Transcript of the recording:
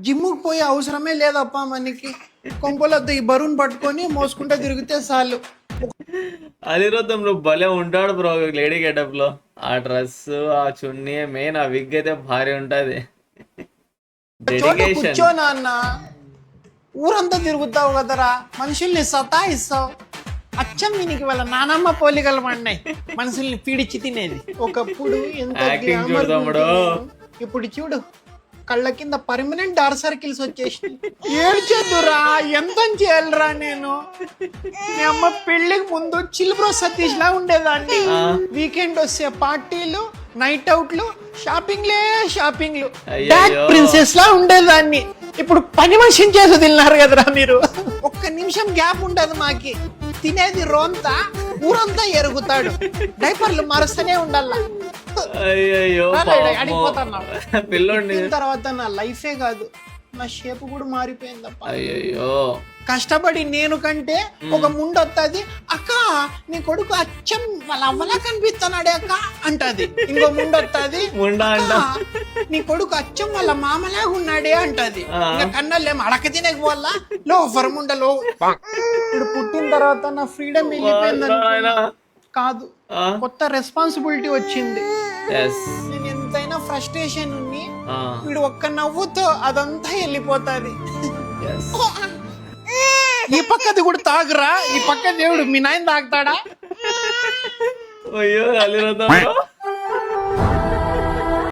జిమ్ముకు పోయే అవసరమే లేదప్ప మనకి. కొంపలద్దు ఈ బరువును పట్టుకొని మోసుకుంటే తిరిగితే చాలు. అనిరుద్ధం నువ్వు భలే ఉంటాడు బ్రో లేడీ గెటప్ లో. ఆ డ్రెస్, ఆ చున్నీ, మెయిన్ ఆ విగ్ అయితే భారీ ఉంటది. చోట డెడికేషన్. కూర్చో నాన్న, ఊరంతా తిరుగుతావు కదరా, మనుషుల్ని సతాయిస్తావు. అచ్చం వీనికి వాళ్ళ నానమ్మ పోలికలు పడినాయి, మనుషుల్ని పీడిచి తినేది. ఒకప్పుడు ఎంత Acting glamour చూడు తమ్ముడు. ఉంటుందో, ఇప్పుడు చూడు కళ్ళ కింద పర్మనెంట్ డార్క్ సర్కిల్స్ వచ్చేసి. ఏడ్చేద్దురా, ఎంత చేయాలరా నేను. మీ అమ్మ పెళ్లికి ముందు చిల్బ్రో సతీష్ లా ఉండేదాన్ని. వీకెండ్ వస్తే పార్టీలు, నైట్ అవుట్లు, షాపింగ్లే షాపింగ్లు, అయ్యయ్యో. డాక్ ప్రిన్సెస్ లా ఉండేదాన్ని. ఇప్పుడు పని మనిషిని చేసి వదిలినారు కదరా మీరు. ఒక్క నిమిషం గ్యాప్ ఉండదు మాకి. తినేది రోంతా, ఊరంతా ఎరుగుతాడు. డైపర్లు మారుస్తూనే ఉండాలా. అయ్యయ్యో అడిగిపోతున్నావు. పిల్లోడిని. తర్వాత నా లైఫే కాదు, నా షేప్ కూడా మారిపోయిందప్ప. అయ్యయ్యో కష్టపడి నేను కంటే ఒక ముండొత్తది, అక్క నీ కొడుకు అచ్చం వాళ్ళ అవ్వలా కనిపిస్తున్నాడే అక్క అంటది. ఇంకో ముండొత్తది, ముండా అంట. నీ కొడుకు అచ్చం వాళ్ళ మామలాగా ఉన్నాడే అంటది. ఇంకా కన్నలేం అడక తినక వల్ల లో ఫర్ముండలో. ఇప్పుడు పుట్టిన తర్వాత నా ఫ్రీడమ్ వెళ్ళిపోయింది కాదు, కొత్త రెస్పాన్సిబిలిటీ వచ్చింది. నేను ఎంతైనా ఫ్రస్ట్రేషన్ ఉన్ని వీడు ఒక్క నవ్వుతో అదంతా వెళ్ళిపోతాది. ఈ పక్కది కూడా తాగురా, ఈ పక్క దేవుడు మీ నాయన తాగుతాడా? అయ్యో అనిరుద్ధం